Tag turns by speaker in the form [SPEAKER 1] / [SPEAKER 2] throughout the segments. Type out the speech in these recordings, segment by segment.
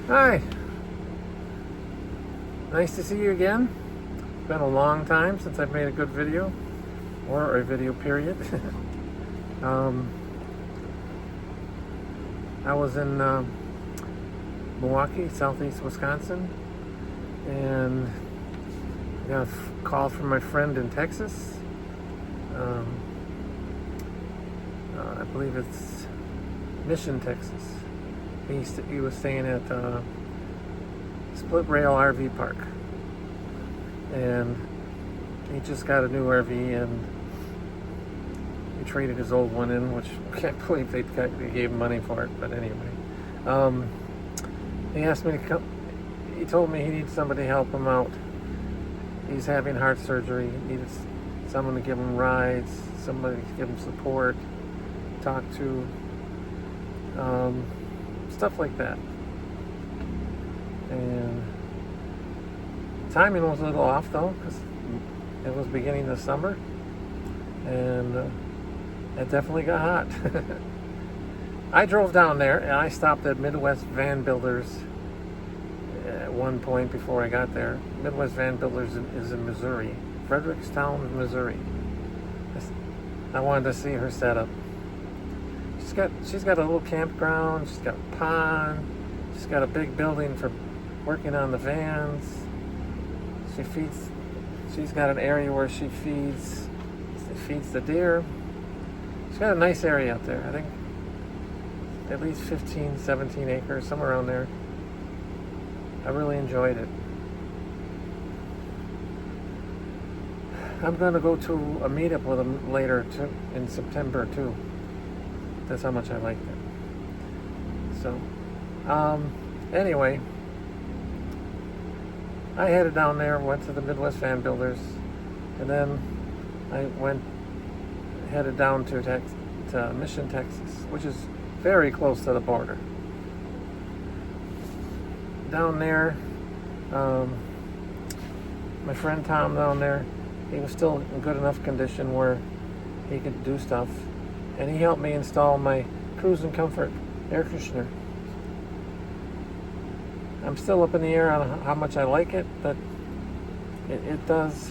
[SPEAKER 1] Hi, nice to see you again. It's been a long time since I've made a good video, or a video period. um, I was in Milwaukee, southeast Wisconsin, and I got a call from my friend in Texas. I believe it's Mission, Texas. He was staying at Split Rail RV Park, and he just got a new RV, and he traded his old one in, which I can't believe they gave him money for it. But anyway, he asked me to come. He told me he needs somebody to help him out. He's having heart surgery. He needs someone to give him rides, somebody to give him support, talk to, stuff like that. And timing was a little off though, because it was beginning of summer, and it definitely got hot. I drove down there and I stopped at Midwest Van Builders at one point before I got there. Midwest Van Builders is in Missouri, Frederickstown, Missouri. I wanted to see her setup. She's got a little campground. She's got a pond. She's got a big building for working on the vans. She's got an area where she feeds the deer. She's got a nice area out there. I think at least 15, 17 acres, somewhere around there. I really enjoyed it. I'm going to go to a meetup with them later in September too. That's how much I liked it. So, anyway, I headed down there, went to the Midwest Van Builders, and then I headed down to Mission, Texas, which is very close to the border. Down there, my friend Tom down there, he was still in good enough condition where he could do stuff, and he helped me install my Cruise and Comfort air conditioner. I'm still up in the air on how much I like it, but it does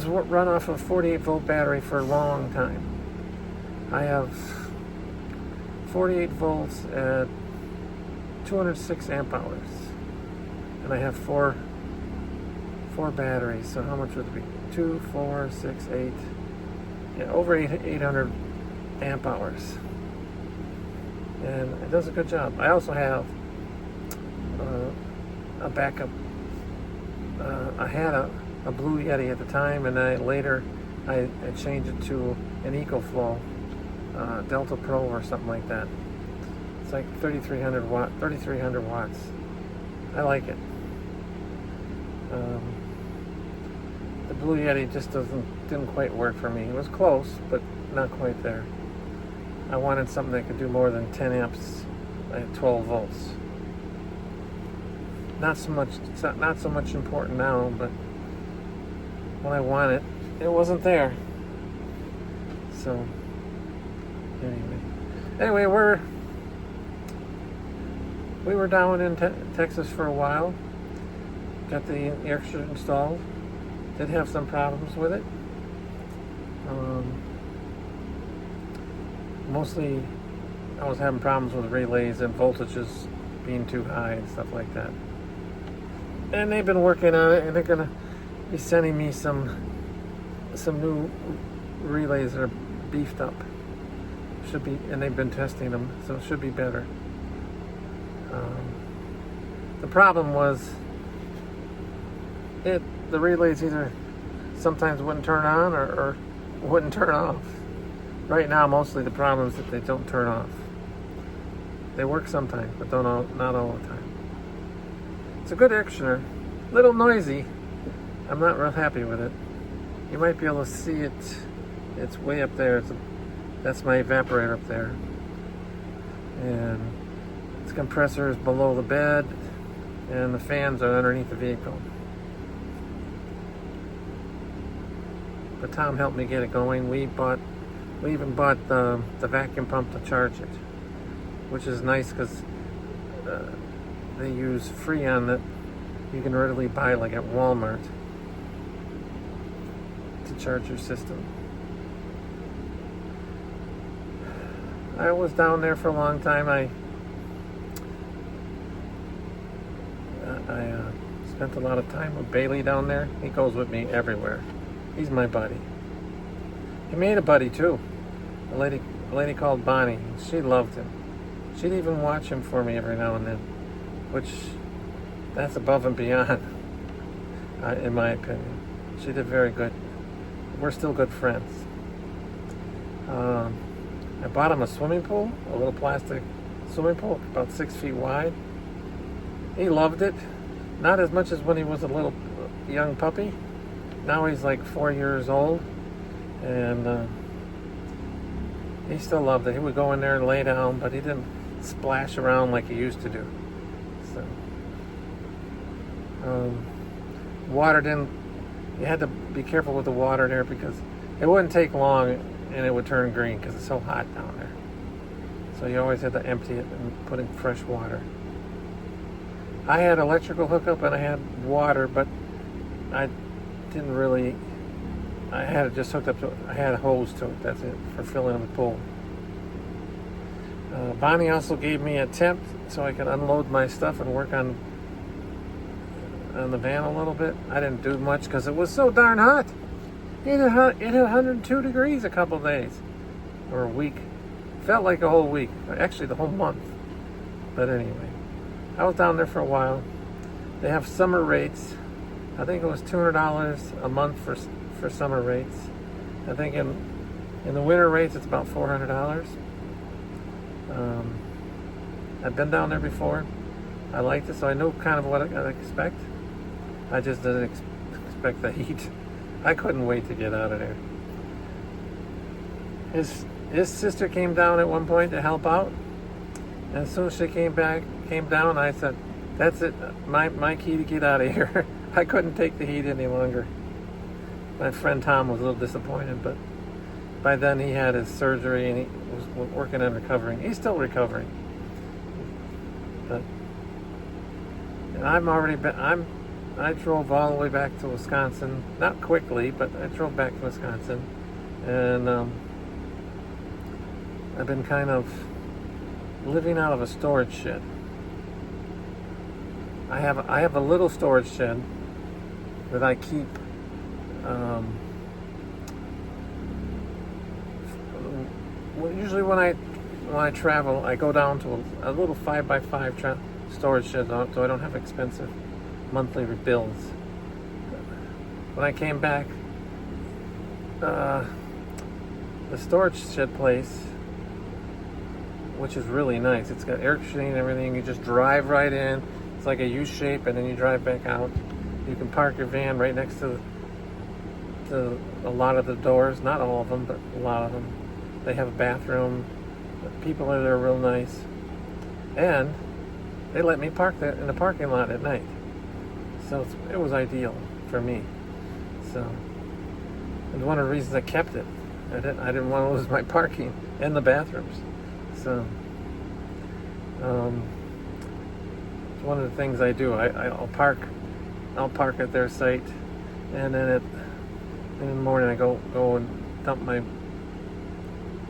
[SPEAKER 1] run off a 48 volt battery for a long time. I have 48 volts at 206 amp hours, and I have four batteries. So how much would it be? 2, 4, 6, 8. Yeah, over 800 amp hours, and it does a good job. I also have a backup. I had a Blue Yeti at the time, and later I changed it to an EcoFlow Delta Pro or something like that. It's like 3,300 watts. I like it. The Blue Yeti just didn't quite work for me. It was close, but not quite there. I wanted something that could do more than 10 amps at 12 volts. Not so much important now, but when I want it, it wasn't there. So anyway, we were down in Texas for a while. Got the air conditioner installed. Did have some problems with it. Mostly I was having problems with relays and voltages being too high and stuff like that. And they've been working on it, and they're gonna be sending me some new relays that are beefed up. Should be, and they've been testing them, so it should be better. The problem was the relays either sometimes wouldn't turn on or wouldn't turn off. Right now, mostly the problem is that they don't turn off. They work sometimes, but not all the time. It's a good air conditioner. A little noisy. I'm not real happy with it. You might be able to see it. It's way up there. That's my evaporator up there. And its compressor is below the bed, and the fans are underneath the vehicle. But Tom helped me get it going. We bought We even bought the vacuum pump to charge it, which is nice because they use Freon that you can readily buy like at Walmart to charge your system. I was down there for a long time. I spent a lot of time with Bailey down there. He goes with me everywhere. He's my buddy. He made a buddy too. A lady called Bonnie. She loved him. She'd even watch him for me every now and then, which that's above and beyond, in my opinion. She did very good. We're still good friends. I bought him a swimming pool, a little plastic swimming pool, about 6 feet wide. He loved it. Not as much as when he was a little young puppy. Now he's like 4 years old, and he still loved it. He would go in there and lay down, but he didn't splash around like he used to do. So, water didn't. You had to be careful with the water there because it wouldn't take long and it would turn green because it's so hot down there. So you always had to empty it and put in fresh water. I had electrical hookup and I had water, but I didn't really. I had it just hooked up to. I had a hose to it. That's it for filling up the pool. Bonnie also gave me a temp so I could unload my stuff and work on the van a little bit. I didn't do much because it was so darn hot. It hit 102 degrees a couple of days, or a week. Felt like a whole week. Actually, the whole month. But anyway, I was down there for a while. They have summer rates. I think it was $200 a month for summer rates. I think in the winter rates it's about $400. I've been down there before. I liked it, so I knew kind of what I'd expect. I just didn't expect the heat. I couldn't wait to get out of there. His sister came down at one point to help out, and as soon as she came down, I said, "That's it, my key to get out of here." I couldn't take the heat any longer. My friend Tom was a little disappointed, but by then he had his surgery and he was working on recovering. He's still recovering, but and I drove all the way back to Wisconsin, not quickly, but I drove back to Wisconsin, and I've been kind of living out of a storage shed. I have a little storage shed that I keep. Usually when I travel, I go down to a little 5x5 storage shed, so I don't have expensive monthly bills. When I came back, the storage shed place, which is really nice, it's got air conditioning and everything. You just drive right in. It's like a U shape, and then you drive back out. You can park your van right next to a lot of the doors. Not all of them, but a lot of them. They have a bathroom. The people are there real nice, and they let me park there in the parking lot at night. So it was ideal for me. So it was one of the reasons I kept it. I didn't want to lose my parking and the bathrooms. So it's one of the things I do. I'll park at their site, and then in the morning I go and dump my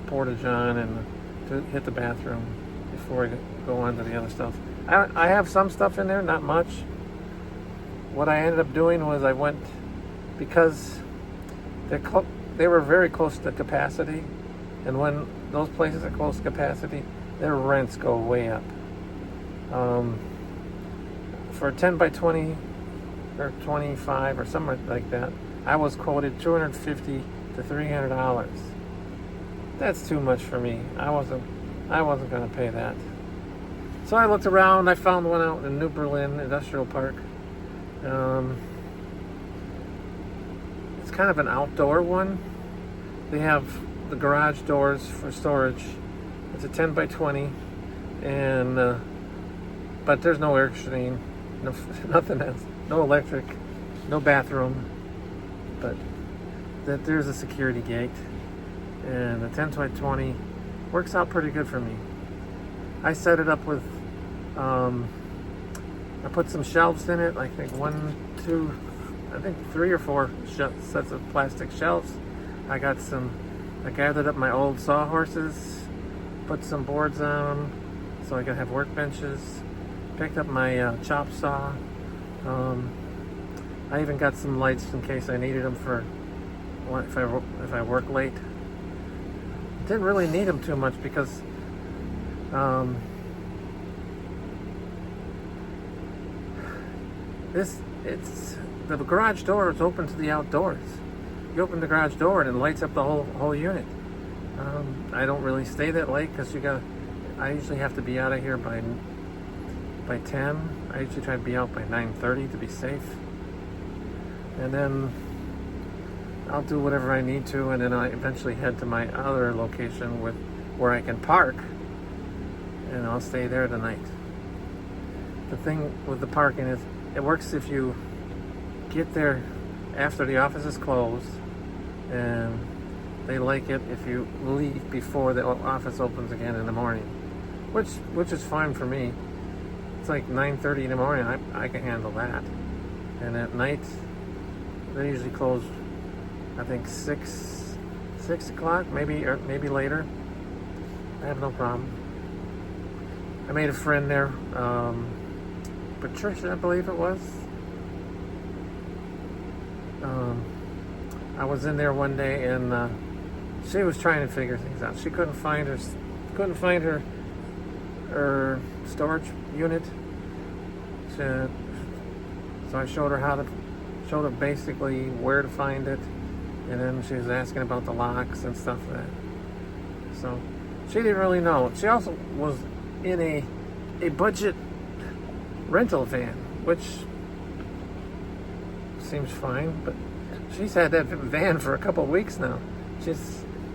[SPEAKER 1] porta-john and to hit the bathroom before I go on to the other stuff. I have some stuff in there, not much. What I ended up doing was I went, because they were very close to capacity, and when those places are close to capacity, their rents go way up. For a 10 by 20 or 25 or something like that, I was quoted $250 to $300. That's too much for me. I wasn't going to pay that. So I looked around. I found one out in New Berlin Industrial Park. It's kind of an outdoor one. They have the garage doors for storage. It's a 10 by 20, and but there's no air conditioning, nothing else, no electric, no bathroom, but there's a security gate, and the 10 by 20 works out pretty good for me. I set it up with, I put some shelves in it, I think I think 3 or 4 sets of plastic shelves. I gathered up my old sawhorses, put some boards on them so I could have workbenches, picked up my chop saw. I even got some lights in case I needed them for if I work late. Didn't really need them too much because the garage door is open to the outdoors. You open the garage door and it lights up the whole unit. I don't really stay that late because I usually have to be out of here by 10. I usually try to be out by 9:30 to be safe. And then I'll do whatever I need to, and then I eventually head to my other location where I can park, and I'll stay there tonight. The thing with the parking is it works if you get there after the office is closed, and they like it if you leave before the office opens again in the morning, which is fine for me. It's like 9:30 in the morning. I can handle that. And at night, they usually close, I think 6 o'clock, maybe later. I have no problem. I made a friend there, Patricia, I believe it was. I was in there one day and she was trying to figure things out. She couldn't find her storage unit. So I showed her basically where to find it, and then she was asking about the locks and stuff like that. So she didn't really know. She also was in a budget rental van, which seems fine, but she's had that van for a couple of weeks now. She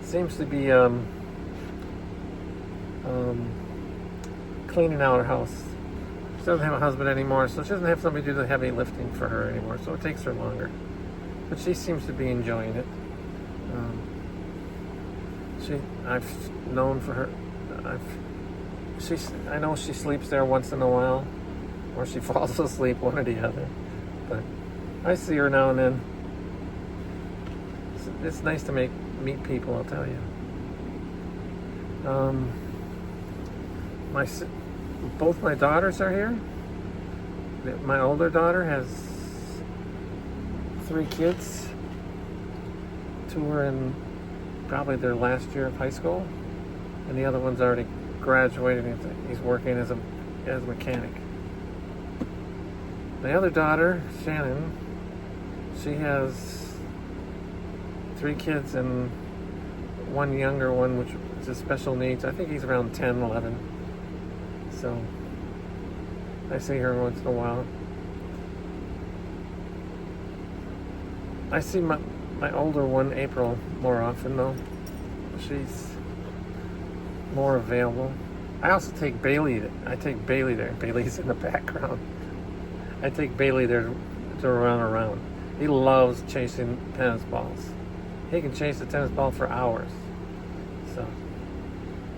[SPEAKER 1] seems to be cleaning out her house. She doesn't have a husband anymore, so she doesn't have somebody do the heavy lifting for her anymore, so it takes her longer. But she seems to be enjoying it. I've known for her, I know she sleeps there once in a while, or she falls asleep, one or the other. But I see her now and then. It's nice to meet people, I'll tell you. Both my daughters are here. My older daughter has 3 kids. 2 are in probably their last year of high school, and the other one's already graduated. He's working as a mechanic. My other daughter, Shannon, she has 3 kids and 1 younger one, which is special needs. I think he's around 10, 11. So I see her once in a while. I see my older one, April, more often though. She's more available. I also take Bailey. I take Bailey there. Bailey's in the background. I take Bailey there to run around. He loves chasing tennis balls. He can chase a tennis ball for hours. So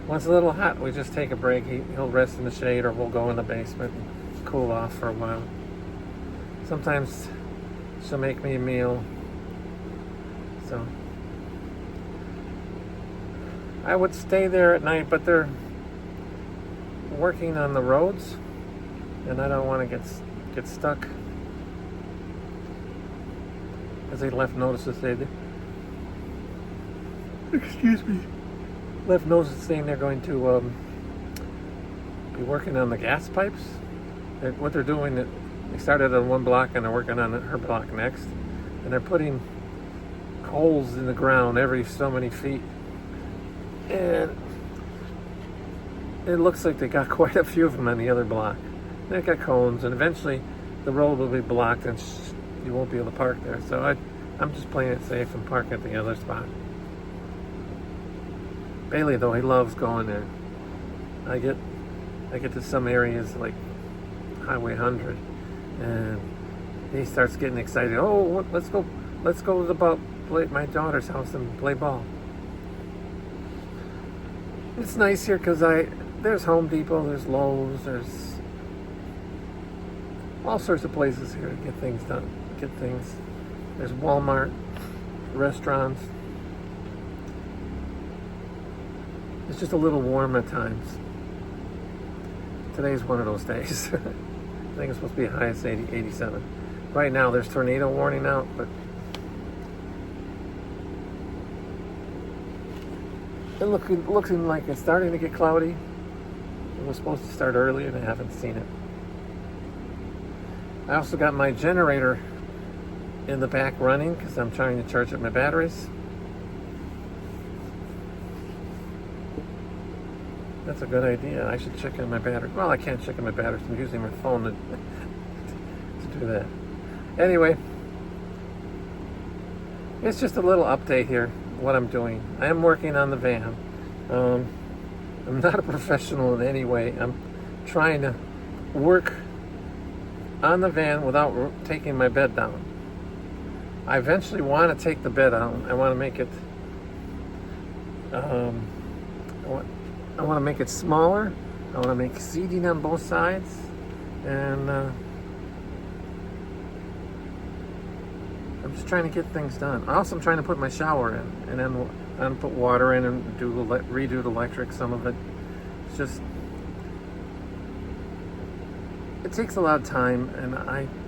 [SPEAKER 1] when it's a little hot, we just take a break. He'll rest in the shade, or we'll go in the basement and cool off for a while. Sometimes she'll make me a meal. So I would stay there at night, but they're working on the roads, and I don't want to get stuck. Because they left notices saying, left notices saying they're going to be working on the gas pipes. What they're doing, they started on one block and they're working on her block next, and they're putting holes in the ground every so many feet, and it looks like they got quite a few of them on the other block. They got cones, and eventually the road will be blocked and you won't be able to park there. So I'm just playing it safe and park at the other spot. Bailey, though, he loves going there. I get to some areas like Highway 100, and he starts getting excited. Oh, let's go to my daughter's house and play ball. It's nice here because there's Home Depot, there's Lowe's, there's all sorts of places here to get things done. There's Walmart, restaurants. It's just a little warm at times. Today's one of those days. I think it's supposed to be high as 87. Right now there's tornado warning out, but it looking like it's starting to get cloudy. It was supposed to start earlier and I haven't seen it. I also got my generator in the back running because I'm trying to charge up my batteries. That's a good idea. I should check in my battery. Well, I can't check in my batteries. I'm using my phone to do that. Anyway, it's just a little update here, what I'm doing. I am working on the van. I'm not a professional in any way. I'm trying to work on the van without taking my bed down. I eventually want to take the bed out. I want to make it I want to make it smaller. I want to make seating on both sides, and I'm just trying to get things done. Also, I'm trying to put my shower in, and then put water in and redo the electric. Some of it. It's just, it takes a lot of time, and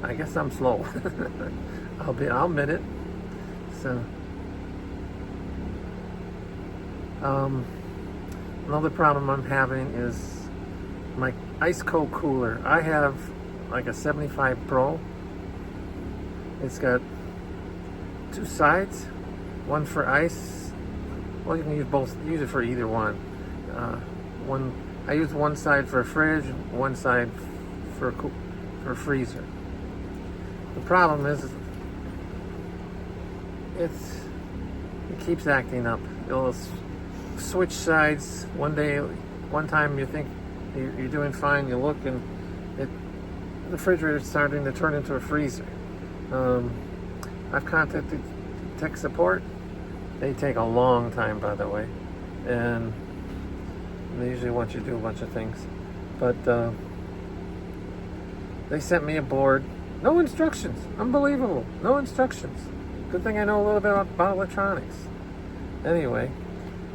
[SPEAKER 1] I guess I'm slow. I'll admit it. So, another problem I'm having is my ice cold cooler. I have like a 75 Pro. It's got two sides, one for ice. Well, you can use it for either one. I use one side for a fridge, one side for a freezer. The problem is it keeps acting up. It'll switch sides one time you think you're doing fine, you look and the refrigerator's starting to turn into a freezer. I've contacted tech support. They take a long time, by the way, and they usually want you to do a bunch of things, but they sent me a board, no instructions. Unbelievable. No instructions. Good thing I know a little bit about electronics. Anyway,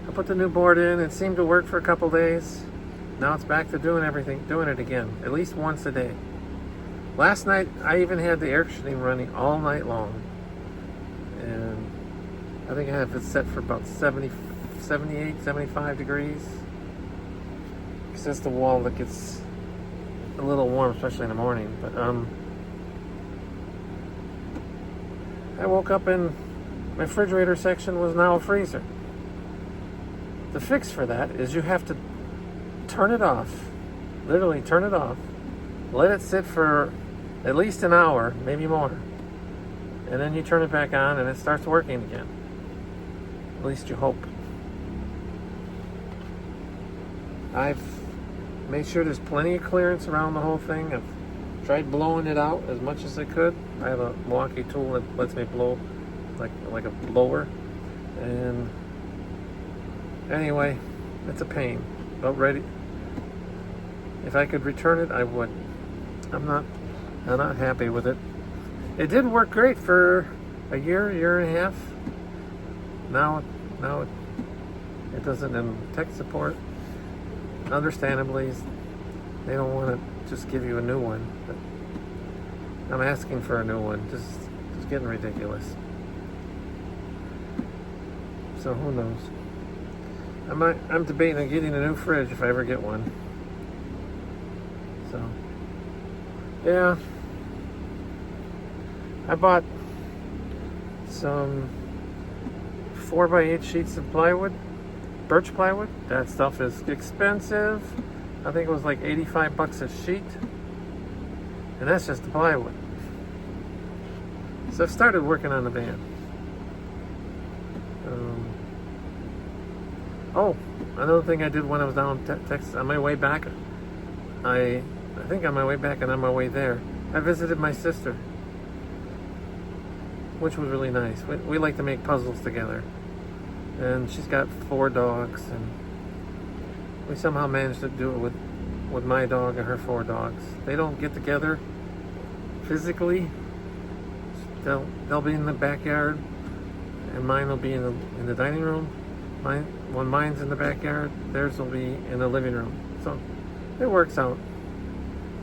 [SPEAKER 1] I put the new board in. It seemed to work for a couple days. Now it's back to doing it again, at least once a day. Last night, I even had the air conditioning running all night long. And I think I have it set for about 78, 75 degrees. Because that's the wall that gets a little warm, especially in the morning. But I woke up and my refrigerator section was now a freezer. The fix for that is you have to turn it off, literally turn it off, let it sit for at least an hour, maybe more, and then you turn it back on and it starts working again. At least you hope. I've made sure there's plenty of clearance around the whole thing. I've tried blowing it out as much as I could. I have a Milwaukee tool that lets me blow like a blower. And anyway, it's a pain. About ready. If I could return it, I would. I'm not happy with it. It did work great for a year and a half. Now it doesn't. In tech support, understandably, they don't want to just give you a new one. But I'm asking for a new one. Just getting ridiculous. So who knows? I'm debating on getting a new fridge if I ever get one. So, yeah. I bought some 4x8 sheets of plywood, birch plywood. That stuff is expensive. I think it was like 85 bucks a sheet. And that's just the plywood. So I've started working on the van. Oh, another thing I did when I was down in Texas, on my way back, I think on my way back and on my way there, I visited my sister, which was really nice. We like to make puzzles together. And she's got 4 dogs, and we somehow managed to do it with my dog and her 4 dogs. They don't get together physically. They'll be in the backyard, and mine will be in the dining room. When mine's in the backyard, theirs will be in the living room. So it works out.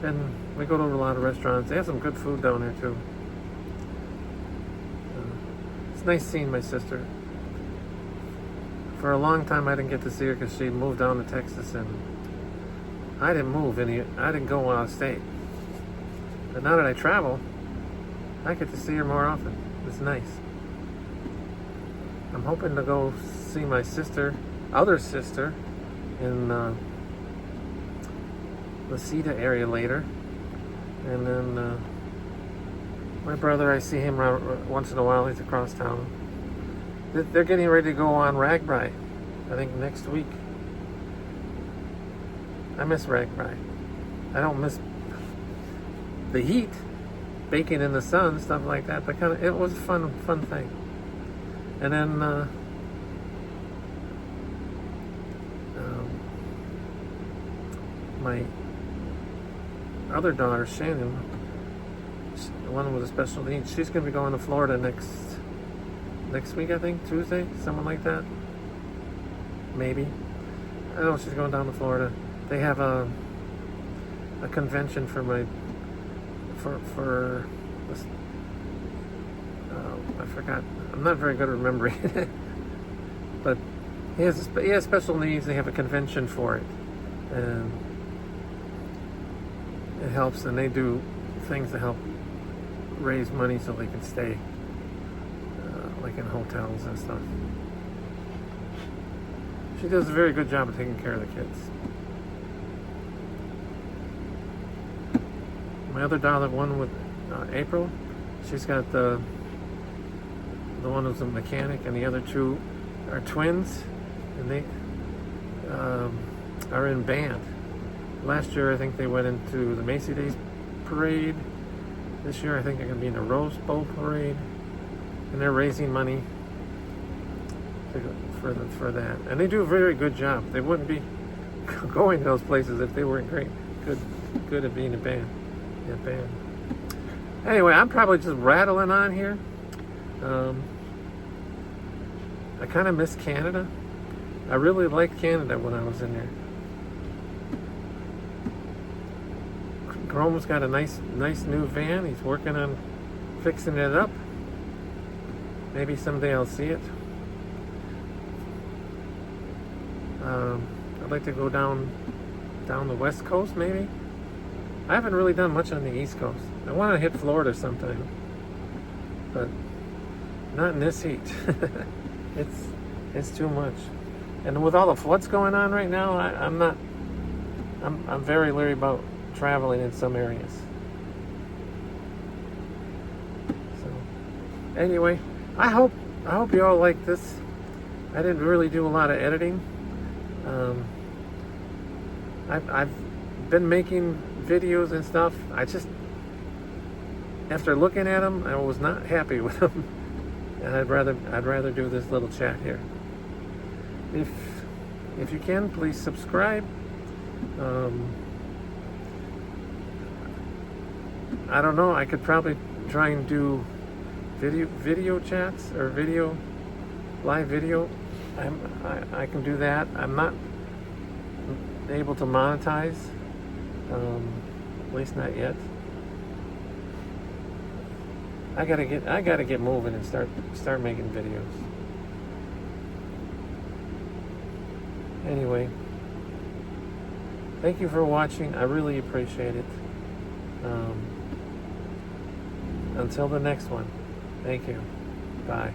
[SPEAKER 1] And we go to a lot of restaurants. They have some good food down there too. It's nice seeing my sister. For a long time, I didn't get to see her because she moved down to Texas, and I didn't move any. I didn't go out of state. But now that I travel, I get to see her more often. It's nice. I'm hoping to go see my sister, other sister, in the Cedar area later. And then my brother, I see him once in a while. He's across town. They're getting ready to go on RAGBRAI, I think next week. I miss RAGBRAI. I don't miss the heat, baking in the sun, stuff like that. But it was a fun thing. And then my other daughter, Shannon, the one with the special needs, she's going to be going to Florida next week, I think, Tuesday, something like that. Maybe. I know she's going down to Florida. They have a convention for I forgot. I'm not very good at remembering it. But he has special needs. They have a convention for it, and it helps. And they do things to help raise money so they can stay, like in hotels and stuff. She does a very good job of taking care of the kids. My other daughter, one with April, she's got the one who's a mechanic, and the other 2 are twins, and they are in band. Last year, I think they went into the Macy Days parade. This year, I think they're going to be in the Rose Bowl parade, and they're raising money for that. And they do a very good job. They wouldn't be going to those places if they weren't good at being a band. Anyway, I'm probably just rattling on here. I kind of miss Canada. I really liked Canada when I was in there. Grome's got a nice new van. He's working on fixing it up. Maybe someday I'll see it. I'd like to go down the West Coast, maybe. I haven't really done much on the East Coast. I want to hit Florida sometime, but not in this heat. It's too much. And with all the floods going on right now, I'm very leery about traveling in some areas. So anyway, I hope you all like this. I didn't really do a lot of editing. I've been making videos and stuff. I just, after looking at them, I was not happy with them, and I'd rather do this little chat here. If you can, please subscribe. I don't know. I could probably try and do video chats or live video. I can do that. I'm not able to monetize, at least not yet. I gotta get moving and start making videos. Anyway, thank you for watching. I really appreciate it. Until the next one, thank you. Bye.